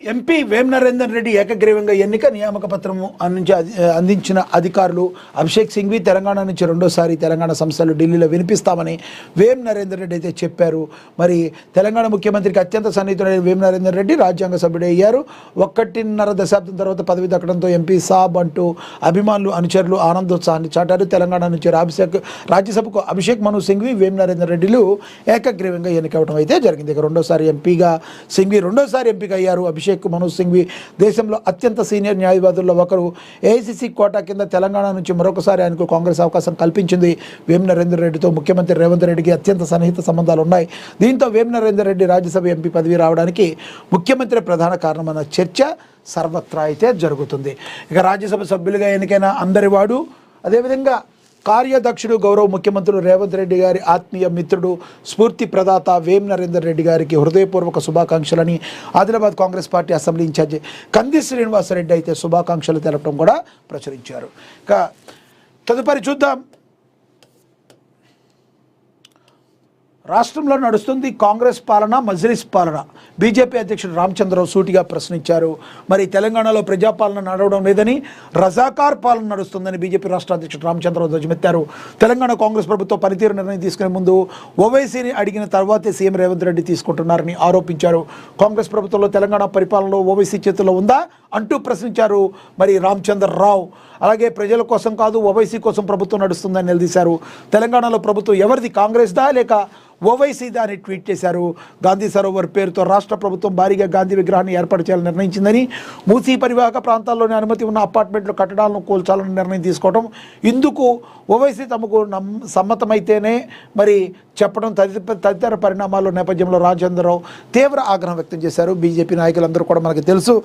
MP వేం నరేందర్ రెడ్డి ఏకగ్రీవంగా ఎన్నిక నియామక పత్రము అందించిన అధికారులు అభిషేక్ సింఘ్వి తెలంగాణ నుంచి రెండోసారి తెలంగాణ సంస్థలు ఢిల్లీలో వినిపిస్తామని వేం నరేందర్ రెడ్డి అయితే చెప్పారు. మరి తెలంగాణ ముఖ్యమంత్రికి అత్యంత సన్నిహితుడైన వేం నరేందర్ రెడ్డి రాజ్యాంగ సభ్యుడు అయ్యారు. 1.5 దశాబ్దం తర్వాత పదవి దక్కడంతో ఎంపీ సాబ్ అంటూ అభిమానులు అనుచరులు ఆనందోత్సాహాన్ని చాటారు. తెలంగాణ నుంచి రాజ్యసభకు అభిషేక్ మను సింఘ్వి వేం నరేందర్ రెడ్డిలు ఏకగ్రీవంగా ఎన్నికవడం అయితే జరిగింది. ఇక రెండోసారి ఎంపీగా సింఘ్వి ఎంపీగా అయ్యారు. అభిషేక్ మనోజ్ సింఘ్వి దేశంలో అత్యంత సీనియర్ న్యాయవాదుల్లో ఒకరు. ఏఐసిసి కోటా కింద తెలంగాణ నుంచి మరొకసారి ఆయనకు కాంగ్రెస్ అవకాశం కల్పించింది. వేం నరేందర్ రెడ్డితో ముఖ్యమంత్రి రేవంత్ రెడ్డికి అత్యంత సన్నిహిత సంబంధాలు ఉన్నాయి. దీంతో వేం నరేందర్ రెడ్డి రాజ్యసభ ఎంపీ పదవి రావడానికి ముఖ్యమంత్రి ప్రధాన కారణమన్న చర్చ సర్వత్రా అయితే జరుగుతుంది. ఇక రాజ్యసభ సభ్యులుగా ఎన్నికైన అందరివాడు, అదేవిధంగా కార్యదక్షుడు, గౌరవ ముఖ్యమంత్రులు రేవంత్ రెడ్డి గారి ఆత్మీయ మిత్రుడు, స్ఫూర్తి ప్రదాత వేం నరేందర్ రెడ్డి గారికి హృదయపూర్వక శుభాకాంక్షలని Adilabad Congress party assembly incharge Kandi Srinivasa Reddy అయితే శుభాకాంక్షలు తెలపడం కూడా ప్రచురించారు. ఇక తదుపరి చూద్దాం. రాష్ట్రంలో నడుస్తుంది కాంగ్రెస్ పాలన, మజ్లిస్ పాలన. బీజేపీ అధ్యక్షుడు రామచంద్రరావు సూటిగా ప్రశ్నించారు. మరి తెలంగాణలో ప్రజాపాలన నడవడం లేదని, రజాకార్ పాలన నడుస్తుందని బీజేపీ రాష్ట్ర అధ్యక్షుడు రామచంద్రరావు ధ్వజమెత్తారు. తెలంగాణ కాంగ్రెస్ ప్రభుత్వం పనితీరు నిర్ణయం తీసుకునే ముందు ఓవైసీని అడిగిన తర్వాతే సీఎం రేవంత్ రెడ్డి తీసుకుంటున్నారని ఆరోపించారు. కాంగ్రెస్ ప్రభుత్వంలో తెలంగాణ పరిపాలనలో ఓవైసీ చేతుల్లో ఉందా అంటూ ప్రశ్నించారు మరి రామచంద్రరావు. అలాగే ప్రజల కోసం కాదు, ఓవైసీ కోసం ప్రభుత్వం నడుస్తుందని నిలదీశారు. తెలంగాణలో ప్రభుత్వం ఎవరిది, కాంగ్రెస్దా లేక ఓవైసీదా అని ట్వీట్ చేశారు. గాంధీ సరోవర్ పేరుతో రాష్ట్ర ప్రభుత్వం భారీగా గాంధీ విగ్రహాన్ని ఏర్పాటు చేయాలని నిర్ణయించిందని, మూసీ పరివాహక ప్రాంతాల్లోని అనుమతి ఉన్న అపార్ట్మెంట్లు కట్టడాలను కూల్చాలని నిర్ణయం తీసుకోవడం, ఇందుకు ఓవైసీ తమకు సమ్మతమైతేనే మరి చెప్పడం తదితర పరిణామాల నేపథ్యంలో రాజేంద్రరావు తీవ్ర ఆగ్రహం వ్యక్తం చేశారు. బీజేపీ నాయకులందరూ కూడా మనకు తెలుసు.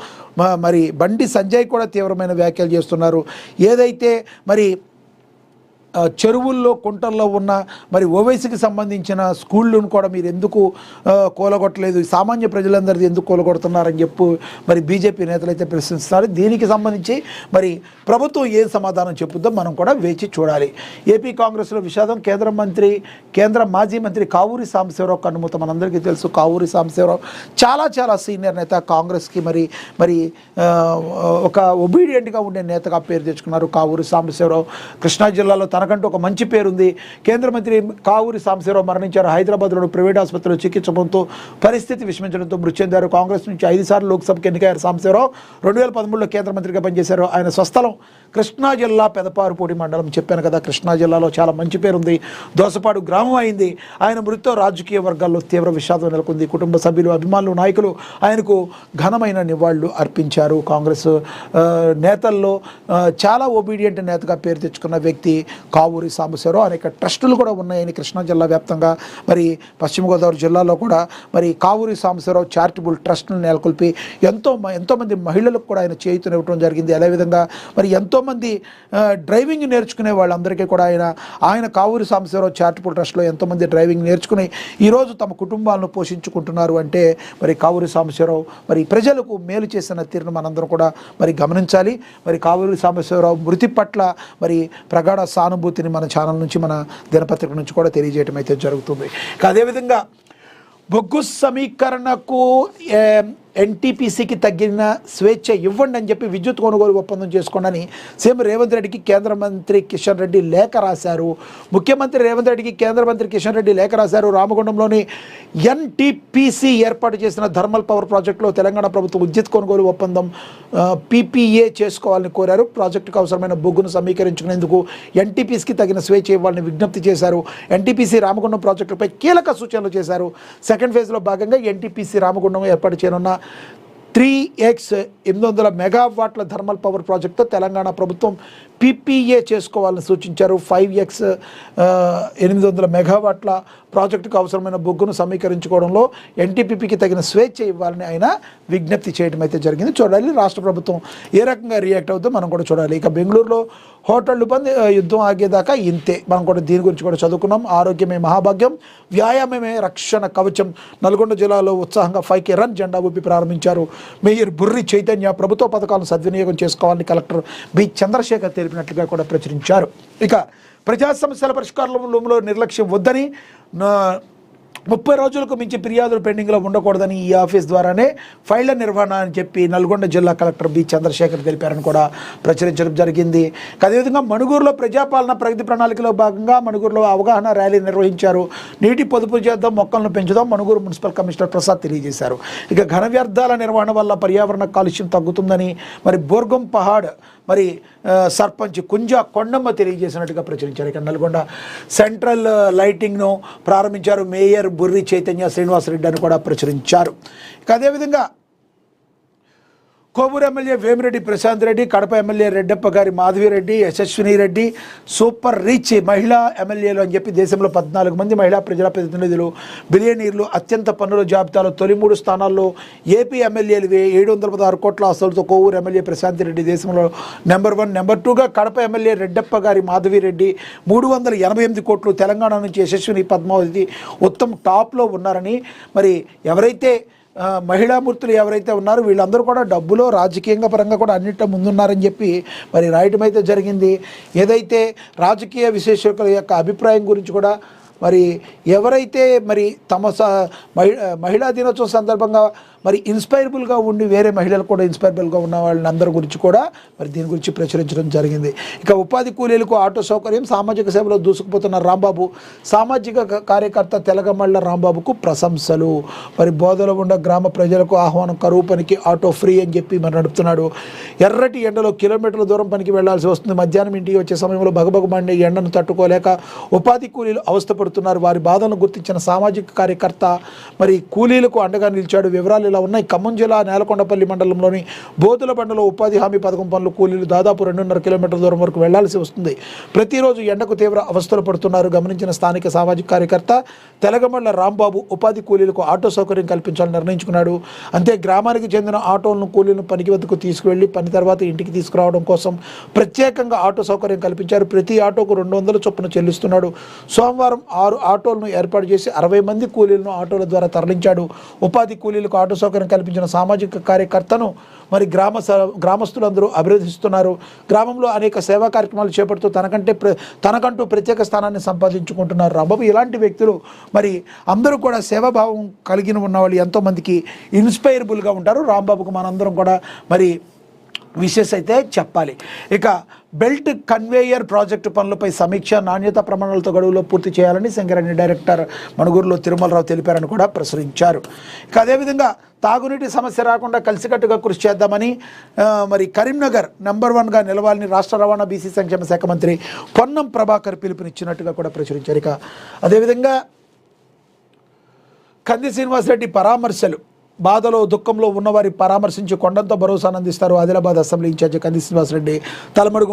మరి బండి సంజయ్ కూడా తీవ్రమైన వ్యాఖ్యలు చేస్తున్నారు. ఏదైతే మరి చెరువుల్లో కుంటల్లో ఉన్న మరి ఓవైసీకి సంబంధించిన స్కూళ్ళను కూడా మీరు ఎందుకు కూలగొట్టలేదు, సామాన్య ప్రజలందరిది ఎందుకు కూలగొడుతున్నారని చెప్పు మరి బీజేపీ నేతలు అయితే ప్రశ్నిస్తున్నారు. దీనికి సంబంధించి మరి ప్రభుత్వం ఏం సమాధానం చెప్పుద్దో మనం కూడా వేచి చూడాలి. ఏపీ కాంగ్రెస్లో విషాదం. కేంద్ర మాజీ మంత్రి కావూరి సాంబశివరావు కన్నుమూత మనందరికీ తెలుసు. కావూరి సాంబశివరావు చాలా సీనియర్ నేత. కాంగ్రెస్కి మరి ఒక ఒబీడియంట్గా ఉండే నేతగా పేరు తెచ్చుకున్నారు కావూరి సాంబశివరావు. కృష్ణా జిల్లాలో తనకంటూ ఒక మంచి పేరుంది. కేంద్ర మంత్రి కావూరి సాంబశివరావు మరణించారు. హైదరాబాద్లోని ప్రైవేట్ ఆసుపత్రిలో చికిత్స పొందుతూ పరిస్థితి విషమించడంతో మృతి చెందారు. కాంగ్రెస్ నుంచి 5 సార్లు లోక్సభకు ఎన్నికయ్యారు సాంబశివరావు. 2013లో కేంద్ర మంత్రిగా పనిచేశారు. ఆయన స్వస్థలం కృష్ణా జిల్లా పెదపారుపూడి మండలం. చెప్పాను కదా, కృష్ణా జిల్లాలో చాలా మంచి పేరుంది. దోసపాడు గ్రామం అయింది. ఆయన మృతితో రాజకీయ వర్గాల్లో తీవ్ర విషాదం నెలకొంది. కుటుంబ సభ్యులు, అభిమానులు, నాయకులు ఆయనకు ఘనమైన నివాళులు అర్పించారు. కాంగ్రెస్ నేతల్లో చాలా ఒబీడియంట్ నేతగా పేరు తెచ్చుకున్న వ్యక్తి కావూరి సాంబశివరావు. అనేక ట్రస్టులు కూడా ఉన్నాయని కృష్ణా జిల్లా వ్యాప్తంగా, మరి పశ్చిమ గోదావరి జిల్లాలో కూడా మరి కావూరి సాంబశివరావు చారిటబుల్ ట్రస్ట్ను నెలకొల్పి ఎంతోమంది మహిళలకు కూడా ఆయన చేయూతనివ్వడం జరిగింది. అదేవిధంగా మరి ఎంతోమంది డ్రైవింగ్ నేర్చుకునే వాళ్ళందరికీ కూడా ఆయన కావూరి సాంబశివరావు చారిటబుల్ ట్రస్ట్లో ఎంతోమంది డ్రైవింగ్ నేర్చుకుని ఈరోజు తమ కుటుంబాలను పోషించుకుంటున్నారు అంటే మరి కావూరి సాంబశివరావు మరి ప్రజలకు మేలు చేసిన తీరును మనందరం కూడా మరి గమనించాలి. మరి కావూరి సాంబశివరావు మృతి పట్ల మరి ప్రగాఢ సానుభూతిని మన ఛానల్ నుంచి, మన దినపత్రిక నుంచి కూడా తెలియజేయడం అయితే జరుగుతుంది. అదేవిధంగా బొగ్గు సమీకరణకు ఎన్టీపీసీకి తగ్గిన స్వేచ్ఛ ఇవ్వండి అని చెప్పి విద్యుత్ కొనుగోలు ఒప్పందం చేసుకోండి సీఎం రేవంత్ రెడ్డికి కేంద్ర మంత్రి కిషన్ రెడ్డి లేఖ రాశారు. ముఖ్యమంత్రి రేవంత్ రెడ్డికి కేంద్ర మంత్రి కిషన్ రెడ్డి లేఖ రాశారు. రామగుండంలోని ఎన్టీపీసీ ఏర్పాటు చేసిన థర్మల్ పవర్ ప్రాజెక్టులో తెలంగాణ ప్రభుత్వం విద్యుత్ కొనుగోలు ఒప్పందం పీపీఏ చేసుకోవాలని కోరారు. ప్రాజెక్టుకు అవసరమైన బొగ్గును సమీకరించుకునేందుకు ఎన్టీపీసీకి తగిన స్వేచ్ఛ ఇవ్వాలని విజ్ఞప్తి చేశారు. ఎన్టీపీసీ రామగుండం ప్రాజెక్టుపై కీలక సూచనలు చేశారు. సెకండ్ ఫేజ్లో భాగంగా ఎన్టీపీసీ రామగుండం ఏర్పాటు చేయనున్న 3x 800 మెగావాట్ల థర్మల్ పవర్ ప్రాజెక్టుతో తెలంగాణ ప్రభుత్వం పీపీఏ చేసుకోవాలని సూచించారు. 5x 800 మెగావాట్ల ప్రాజెక్టుకు అవసరమైన బొగ్గును సమీకరించుకోవడంలో ఎన్టీపీపీకి తగిన స్వేచ్ఛ ఇవ్వాలని ఆయన విజ్ఞప్తి చేయడం అయితే జరిగింది. చూడాలి రాష్ట్ర ప్రభుత్వం ఏ రకంగా రియాక్ట్ అవుతుందో మనం కూడా చూడాలి. ఇక బెంగళూరులో హోటళ్లు బంద్, యుద్ధం ఆగేదాకా ఇంతే. మనం కూడా దీని గురించి కూడా చదువుకున్నాం. ఆరోగ్యమే మహాభాగ్యం, వ్యాయామమే రక్షణ కవచం. నల్గొండ జిల్లాలో ఉత్సాహంగా 5K రన్ జెండా ఊపి ప్రారంభించారు. మేయర్ బుర్రి చైతన్య ప్రభుత్వ పథకాలను సద్వినియోగం చేసుకోవాలని కలెక్టర్ బి చంద్రశేఖర్ తెలిపినట్లుగా కూడా ప్రచురించారు. ఇక ప్రజా సమస్యల పరిష్కారంలో నిర్లక్ష్యం వద్దని 30 రోజులకు మించి ఫిర్యాదులు పెండింగ్లో ఉండకూడదని ఈ ఆఫీస్ ద్వారానే ఫైళ్ల నిర్వహణ అని చెప్పి నల్గొండ జిల్లా కలెక్టర్ బి చంద్రశేఖర్ తెలిపారని కూడా ప్రచురించడం జరిగింది. అదేవిధంగా మణుగూరులో ప్రజాపాలన ప్రగతి ప్రణాళికలో భాగంగా మణుగూరులో అవగాహన ర్యాలీ నిర్వహించారు. నీటి పొదుపు చేద్దాం, మొక్కలను పెంచుదాం మణుగూరు మున్సిపల్ కమిషనర్ ప్రసాద్ తెలియజేశారు. ఇక ఘన వ్యర్థాల నిర్వహణ వల్ల పర్యావరణ కాలుష్యం తగ్గుతుందని మరి బోర్గం పహాడ్ మరి సర్పంచ్ కుంజా కొండమ్మ తెలియజేసినట్టుగా ప్రచురించారు. ఇక నల్గొండ సెంట్రల్ లైటింగ్ను ప్రారంభించారు మేయర్ బుర్రి చైతన్య శ్రీనివాసరెడ్డి అని కూడా ప్రచురించారు. ఇక అదేవిధంగా కోవూరు ఎమ్మెల్యే వేమిరెడ్డి ప్రశాంత్ రెడ్డి, కడప ఎమ్మెల్యే రెడ్డప్ప గారి మాధవిరెడ్డి, యశస్విని రెడ్డి సూపర్ రిచ్ మహిళా ఎమ్మెల్యేలు అని చెప్పి దేశంలో 14 మంది మహిళా ప్రజాప్రతినిధులు బిలియనీర్లు అత్యంత పన్నుల జాబితాలో తొలి 3 స్థానాల్లో ఏపీ ఎమ్మెల్యేలు 716 కోట్ల ఆస్తులతో కోవూరు ఎమ్మెల్యే ప్రశాంత్ రెడ్డి దేశంలో నెంబర్ 1. నెంబర్ 2గా కడప ఎమ్మెల్యే రెడ్డప్ప గారి మాధవిరెడ్డి 388 కోట్లు. తెలంగాణ నుంచి యశస్విని పద్మావతి ఉత్తమ్ టాప్లో ఉన్నారని మరి ఎవరైతే మహిళామూర్తులు ఎవరైతే ఉన్నారో వీళ్ళందరూ కూడా డబ్బులో రాజకీయంగా పరంగా కూడా అన్నింటి ముందున్నారని చెప్పి మరి రాయటం అయితే జరిగింది. ఏదైతే రాజకీయ విశ్లేషకుల యొక్క అభిప్రాయం గురించి కూడా మరి ఎవరైతే మరి తమ మహిళా దినోత్సవం సందర్భంగా మరి ఇన్స్పైరబుల్గా ఉండి వేరే మహిళలు కూడా ఇన్స్పైరబుల్గా ఉన్న వాళ్ళందరి గురించి కూడా మరి దీని గురించి ప్రచురించడం జరిగింది. ఇక ఉపాధి కూలీలకు ఆటో సౌకర్యం, సామాజిక సేవలో దూసుకుపోతున్న రాంబాబు, సామాజిక కార్యకర్త తెలగమళ్ళ రాంబాబుకు ప్రశంసలు. మరి బోధలో ఉన్న గ్రామ ప్రజలకు ఆహ్వానం, కరువు పనికి ఆటో ఫ్రీ అని చెప్పి మరి నడుపుతున్నాడు. ఎర్రటి ఎండలో కిలోమీటర్ల దూరం పనికి వెళ్లాల్సి వస్తుంది. మధ్యాహ్నం ఇంటికి వచ్చే సమయంలో భగభగమండే ఎండను తట్టుకోలేక ఉపాధి కూలీలు అవస్థపడుతున్నారు. వారి బాధలను గుర్తించిన సామాజిక కార్యకర్త మరి కూలీలకు అండగా నిలిచాడు. వివరాలు ఇలా ఉన్నాయి. ఖమ్మం జిల్లా నేలకొండపల్లి మండలంలోని బోతుల బండలో ఉపాధి హామీ పథకం పనులు కూలీలు దాదాపు 2.5 కిలోమీటర్ల దూరం వరకు వెళ్లాల్సి వస్తుంది. ప్రతిరోజు ఎండకు తీవ్ర అవస్థలు పడుతున్నారు. గమనించిన స్థానిక సామాజిక కార్యకర్త తెలగమళ్ళ రాంబాబు ఉపాధి కూలీలకు ఆటో సౌకర్యం కల్పించాలని నిర్ణయించుకున్నాడు. అంతే గ్రామానికి చెందిన ఆటోలను కూలీలను పనికి వద్దకు తీసుకువెళ్లి పని తర్వాత ఇంటికి తీసుకురావడం కోసం ప్రత్యేకంగా ఆటో సౌకర్యం కల్పించారు. ప్రతి ఆటోకు 200 చొప్పున చెల్లిస్తున్నాడు. సోమవారం 6 ఆటోలను ఏర్పాటు చేసి 60 మంది కూలీలను ఆటోల ద్వారా తరలించాడు. ఉపాధి కూలీలకు ఆటో సౌకర్యం కల్పించిన సామాజిక కార్యకర్తను మరి గ్రామస్తులందరూ అభినందిస్తున్నారు. గ్రామంలో అనేక సేవా కార్యక్రమాలు చేపడుతూ తనకంటూ ప్రత్యేక స్థానాన్ని సంపాదించుకుంటున్నారు. రాంబాబు ఇలాంటి వ్యక్తులు మరి అందరూ కూడా సేవాభావం కలిగిన ఉన్న వాళ్ళు ఎంతోమందికి ఇన్స్పైరబుల్గా ఉంటారు. రాంబాబుకు మనందరం కూడా మరి విషెస్ అయితే చెప్పాలి. ఇక బెల్ట్ కన్వేయర్ ప్రాజెక్టు పనులపై సమీక్ష, నాణ్యత ప్రమాణాలతో గడువులో పూర్తి చేయాలని సింగరేణి డైరెక్టర్ మణుగూరులో తిరుమలరావు తెలిపారని కూడా ప్రచురించారు. ఇక అదేవిధంగా తాగునీటి సమస్య రాకుండా కలిసికట్టుగా కృషి చేద్దామని మరి కరీంనగర్ నెంబర్ 1గా నిలవాలని రాష్ట్ర రవాణా బీసీ సంక్షేమ శాఖ మంత్రి పొన్నం ప్రభాకర్ పిలుపునిచ్చినట్టుగా కూడా ప్రచురించారు. ఇక అదేవిధంగా కంది శ్రీనివాసరెడ్డి పరామర్శలు, బాధలో దుఃఖంలో ఉన్నవారి పరామర్శించి కొండంతో భరోసాను అందిస్తారు. Adilabad assembly incharge Kandi Srinivasa Reddy Talamadugu